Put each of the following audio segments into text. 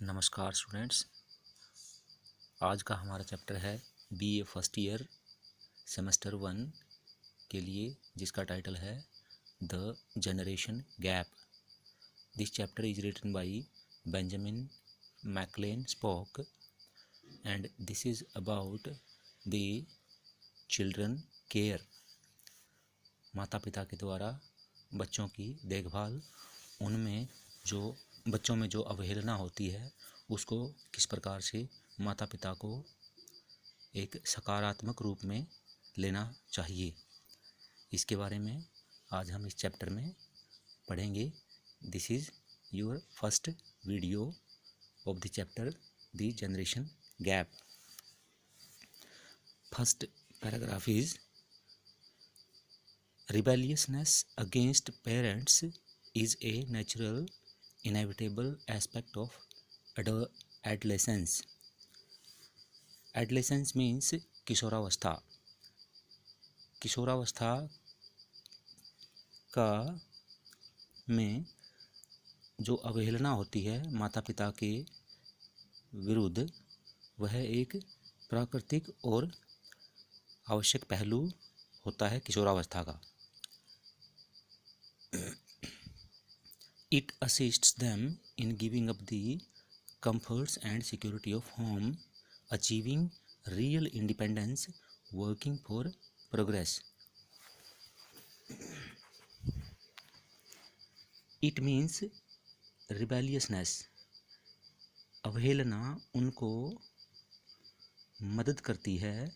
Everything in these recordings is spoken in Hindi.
नमस्कार स्टूडेंट्स। आज का हमारा चैप्टर है बीए फर्स्ट ईयर सेमेस्टर 1 के लिए, जिसका टाइटल है the generation gap. This chapter is written by Benjamin McLane Spock and this is about the children care. माता पिता के द्वारा बच्चों की देखभाल, उनमें जो बच्चों में जो अवहेलना होती है उसको किस प्रकार से माता पिता को एक सकारात्मक रूप में लेना चाहिए, इसके बारे में आज हम इस चैप्टर में पढ़ेंगे। This is your first video of the chapter the generation gap. First paragraph is rebelliousness against parents is a natural, inevitable aspect of adolescence. Adolescence means किशोरावस्था। किशोरावस्था का में जो अवहेलना होती है माता पिता के विरुद्ध, वह एक प्राकृतिक और आवश्यक पहलू होता है किशोरावस्था का। It assists them in giving up the comforts and security of home, achieving real independence, working for progress. It means rebelliousness. अवहेलना उनको मदद करती है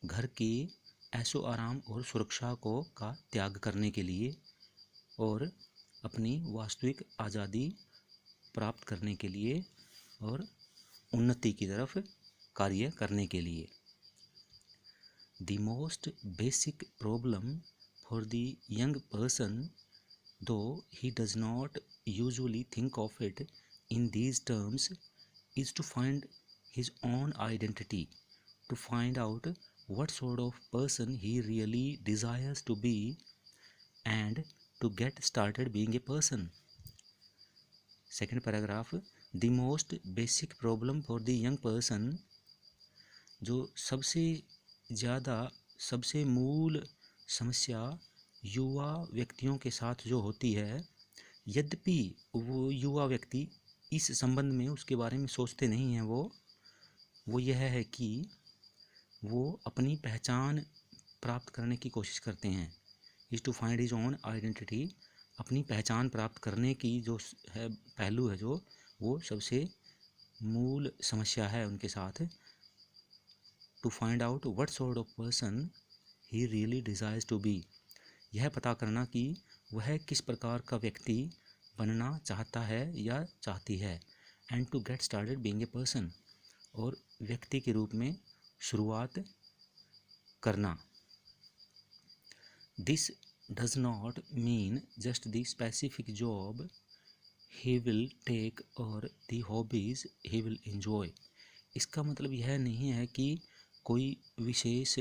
घर की ऐशो आराम और सुरक्षा को का त्याग करने के लिए और अपनी वास्तविक आज़ादी प्राप्त करने के लिए और उन्नति की तरफ कार्य करने के लिए। The most basic problem for the young person, though he does not usually think of it in these terms, is to find his own identity, to find out what sort of person he really desires to be, and to get started being a person. Second paragraph, the most basic problem for the young person, जो सबसे ज़्यादा सबसे मूल समस्या युवा व्यक्तियों के साथ जो होती है, यद्यपि वो युवा व्यक्ति इस संबंध में उसके बारे में सोचते नहीं हैं, वो यह है कि वो अपनी पहचान प्राप्त करने की कोशिश करते हैं। Is to find his own identity, अपनी पहचान प्राप्त करने की जो है पहलू है, जो वो सबसे मूल समस्या है उनके साथ। To find out what sort of person he really desires to be, यह पता करना कि वह किस प्रकार का व्यक्ति बनना चाहता है या चाहती है। And to get started being a person, और व्यक्ति के रूप में शुरुआत करना। This does not mean just the specific job he will take or the hobbies he will enjoy. इसका मतलब यह नहीं है कि कोई विशेष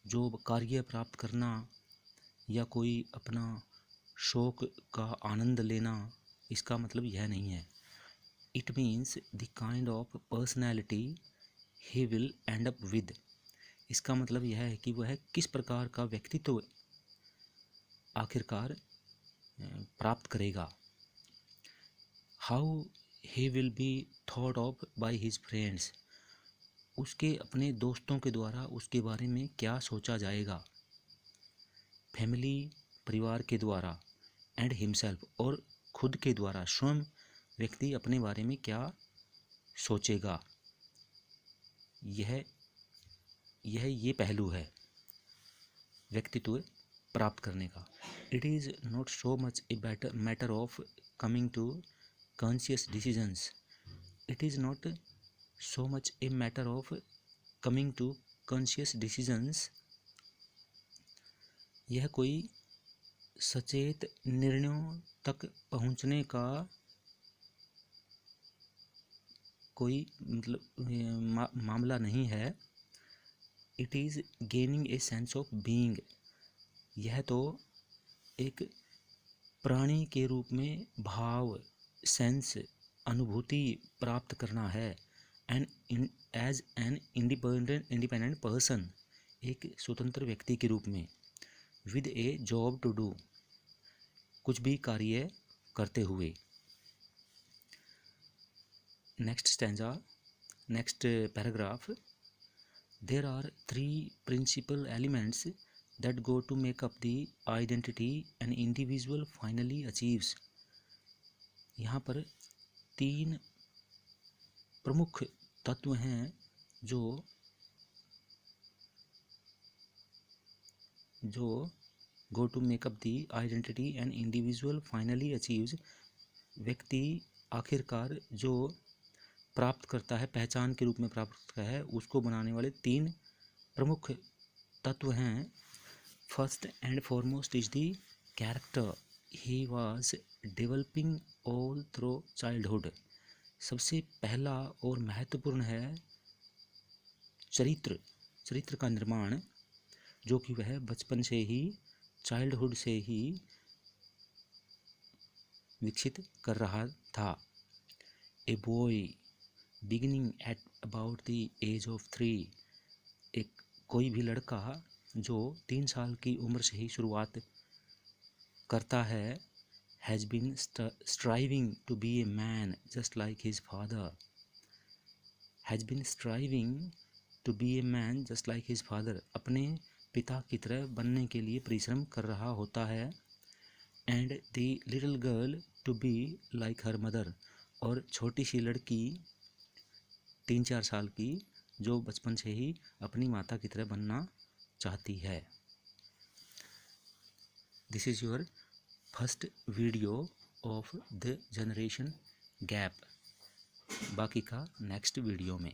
जो कार्य प्राप्त करना या कोई अपना शौक का आनंद लेना, इसका मतलब यह नहीं है। It means the kind of personality he will end up with. इसका मतलब यह है कि वह किस प्रकार का व्यक्तित्व आखिरकार प्राप्त करेगा। How he will be thought of by his friends, उसके अपने दोस्तों के द्वारा उसके बारे में क्या सोचा जाएगा। फैमिली, परिवार के द्वारा, एंड हिमसेल्फ, और खुद के द्वारा, स्वयं व्यक्ति अपने बारे में क्या सोचेगा। ये पहलू है व्यक्तित्व प्राप्त करने का। It is not so much a matter of coming to conscious decisions, it is not so much a matter of coming to conscious decisions, यह कोई सचेत निर्णयों तक पहुंचने का कोई मतलब मामला नहीं है। It is gaining a sense of being, यह तो एक प्राणी के रूप में भाव, सेंस अनुभूति प्राप्त करना है, एज एन इंडिपेंडेंट पर्सन एक स्वतंत्र व्यक्ति के रूप में, with a job to do कुछ भी कार्य करते हुए। Next stanza, next paragraph, there are 3 principal elements that go to make up the identity an individual finally achieves। यहाँ पर 3 प्रमुख तत्व हैं जो go to make up the identity an individual finally achieves, व्यक्ति आखिरकार जो प्राप्त करता है, पहचान के रूप में प्राप्त करता है, उसको बनाने वाले 3 प्रमुख तत्व हैं। First and foremost is the character he was developing all through childhood. सबसे पहला और महत्वपूर्ण है चरित्र का निर्माण, जो कि वह बचपन से ही, चाइल्डहुड से ही विकसित कर रहा था। A boy beginning at about the age of 3, एक कोई भी लड़का जो 3 साल की उम्र से ही शुरुआत करता है, has been striving to be a man just like his father, has been striving to be a man just like his father, अपने पिता की तरह बनने के लिए परिश्रम कर रहा होता है। And the little girl to be like her mother, और छोटी सी लड़की 3-4 साल की जो बचपन से ही अपनी माता की तरह बनना चाहती है। This is your first video of the generation gap. बाकी का नेक्स्ट वीडियो में।